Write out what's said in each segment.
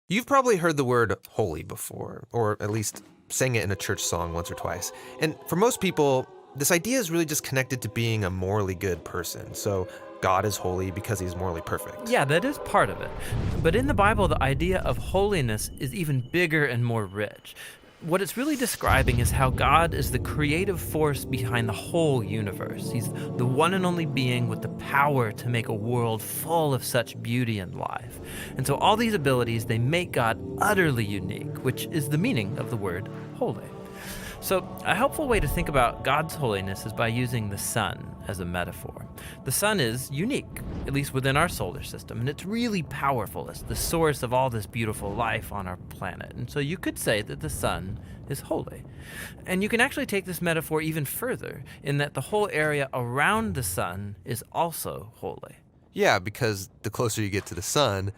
You've probably heard the word holy before, or at least sang it in a church song once or twice. And for most people, this idea is really just connected to being a morally good person. So God is holy because he's morally perfect. Yeah, that is part of it. But in the Bible, the idea of holiness is even bigger and more rich. What it's really describing is how God is the creative force behind the whole universe. He's the one and only being with the power to make a world full of such beauty and life. And so all these abilities, they make God utterly unique, which is the meaning of the word holy. So a helpful way to think about God's holiness is by using the sun as a metaphor. The sun is unique, at least within our solar system, and it's really powerful. It's the source of all this beautiful life on our planet. And so you could say that the sun is holy. And you can actually take this metaphor even further in that the whole area around the sun is also holy. Yeah, because the closer you get to the sun,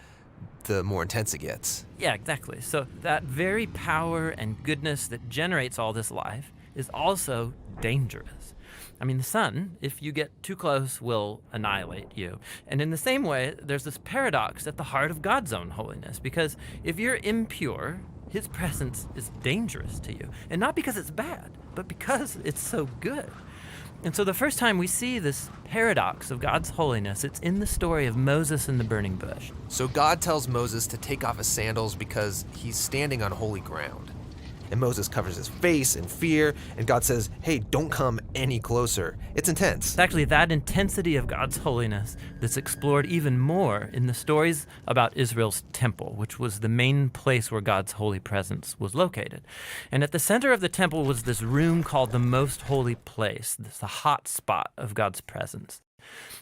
the more intense it gets. Yeah, exactly. So that very power and goodness that generates all this life is also dangerous. I mean, the sun, if you get too close, will annihilate you. And in the same way, there's this paradox at the heart of God's own holiness, because if you're impure, his presence is dangerous to you. And not because it's bad, but because it's so good. And so the first time we see this paradox of God's holiness, it's in the story of Moses and the burning bush. So God tells Moses to take off his sandals because he's standing on holy ground. And Moses covers his face in fear, and God says, hey, don't come any closer. It's intense. It's actually that intensity of God's holiness that's explored even more in the stories about Israel's temple, which was the main place where God's holy presence was located. And at the center of the temple was this room called the most holy place, this the hot spot of God's presence.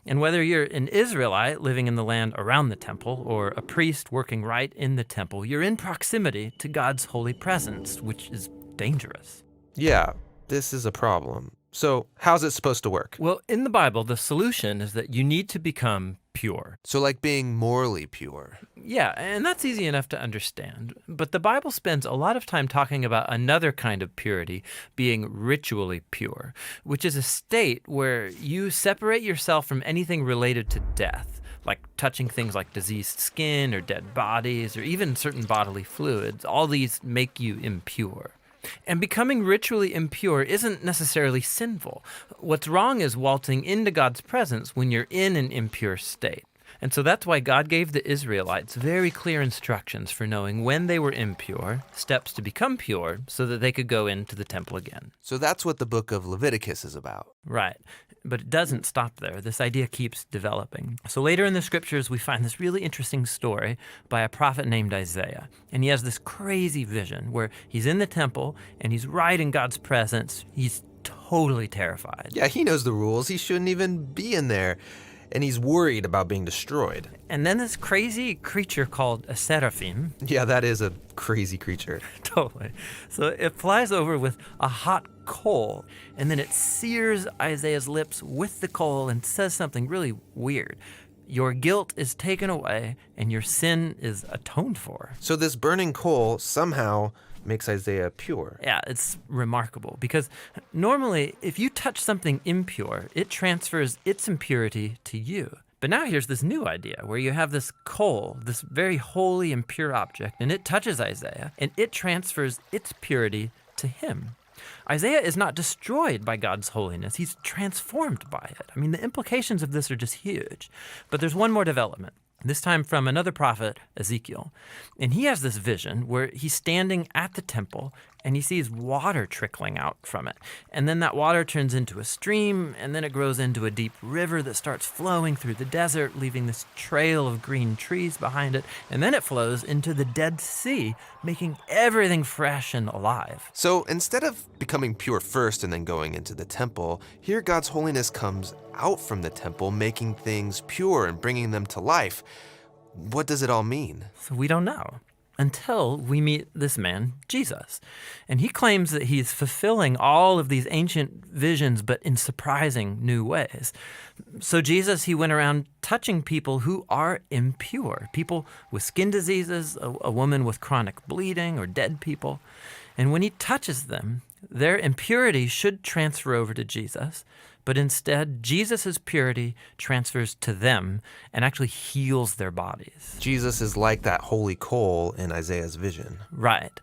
And whether you're an Israelite living in the land around the temple or a priest working right in the temple, you're in proximity to God's holy presence, which is dangerous. Yeah, this is a problem. So how's it supposed to work? Well, in the Bible, the solution is that you need to become pure. So like being morally pure. Yeah, and that's easy enough to understand. But the Bible spends a lot of time talking about another kind of purity, being ritually pure, which is a state where you separate yourself from anything related to death, like touching things like diseased skin or dead bodies or even certain bodily fluids. All these make you impure. And becoming ritually impure isn't necessarily sinful. What's wrong is waltzing into God's presence when you're in an impure state. And so that's why God gave the Israelites very clear instructions for knowing when they were impure, steps to become pure, so that they could go into the temple again. So that's what the book of Leviticus is about. Right. But it doesn't stop there. This idea keeps developing. So later in the scriptures, we find this really interesting story by a prophet named Isaiah. And he has this crazy vision where he's in the temple and he's right in God's presence. He's totally terrified. Yeah, he knows the rules. He shouldn't even be in there. And he's worried about being destroyed. And then this crazy creature called a seraphim. Yeah, that is a crazy creature. Totally. So it flies over with a hot coal, and then it sears Isaiah's lips with the coal and says something really weird. Your guilt is taken away, and your sin is atoned for. So this burning coal somehow makes Isaiah pure. Yeah, it's remarkable because normally if you touch something impure, it transfers its impurity to you. But now here's this new idea where you have this coal, this very holy and pure object, and it touches Isaiah, and it transfers its purity to him. Isaiah is not destroyed by God's holiness. He's transformed by it. I mean, the implications of this are just huge. But there's one more development. This time from another prophet, Ezekiel. And he has this vision where he's standing at the temple and he sees water trickling out from it. And then that water turns into a stream, and then it grows into a deep river that starts flowing through the desert, leaving this trail of green trees behind it. And then it flows into the Dead Sea, making everything fresh and alive. So instead of becoming pure first and then going into the temple, here God's holiness comes out from the temple, making things pure and bringing them to life. What does it all mean? So we don't know until we meet this man, Jesus. And he claims that he's fulfilling all of these ancient visions, but in surprising new ways. So Jesus, he went around touching people who are impure, people with skin diseases, a woman with chronic bleeding, or dead people. And when he touches them, their impurity should transfer over to Jesus, but instead, Jesus' purity transfers to them and actually heals their bodies. Jesus is like that holy coal in Isaiah's vision. Right.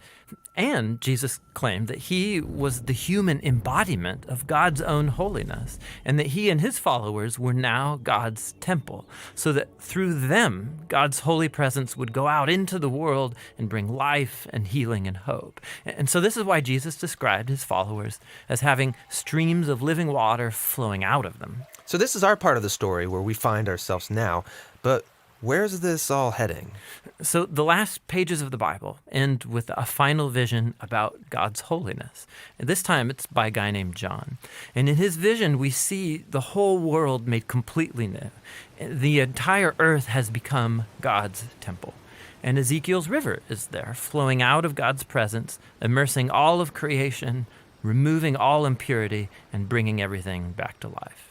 And Jesus claimed that he was the human embodiment of God's own holiness, and that he and his followers were now God's temple, so that through them, God's holy presence would go out into the world and bring life and healing and hope. And so this is why Jesus described his followers as having streams of living water flowing out of them. So this is our part of the story where we find ourselves now, but where's this all heading? So the last pages of the Bible end with a final vision about God's holiness. And this time it's by a guy named John. And in his vision, we see the whole world made completely new. The entire earth has become God's temple. And Ezekiel's river is there, flowing out of God's presence, immersing all of creation, removing all impurity, and bringing everything back to life.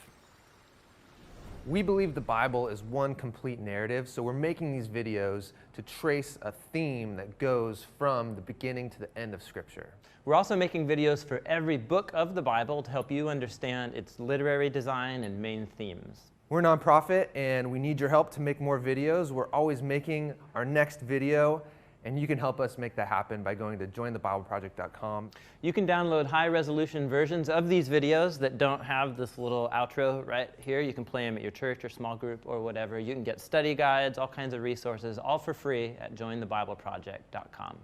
We believe the Bible is one complete narrative, so we're making these videos to trace a theme that goes from the beginning to the end of Scripture. We're also making videos for every book of the Bible to help you understand its literary design and main themes. We're a nonprofit and we need your help to make more videos. We're always making our next video, and you can help us make that happen by going to jointhebibleproject.com. You can download high-resolution versions of these videos that don't have this little outro right here. You can play them at your church or small group or whatever. You can get study guides, all kinds of resources, all for free at jointhebibleproject.com.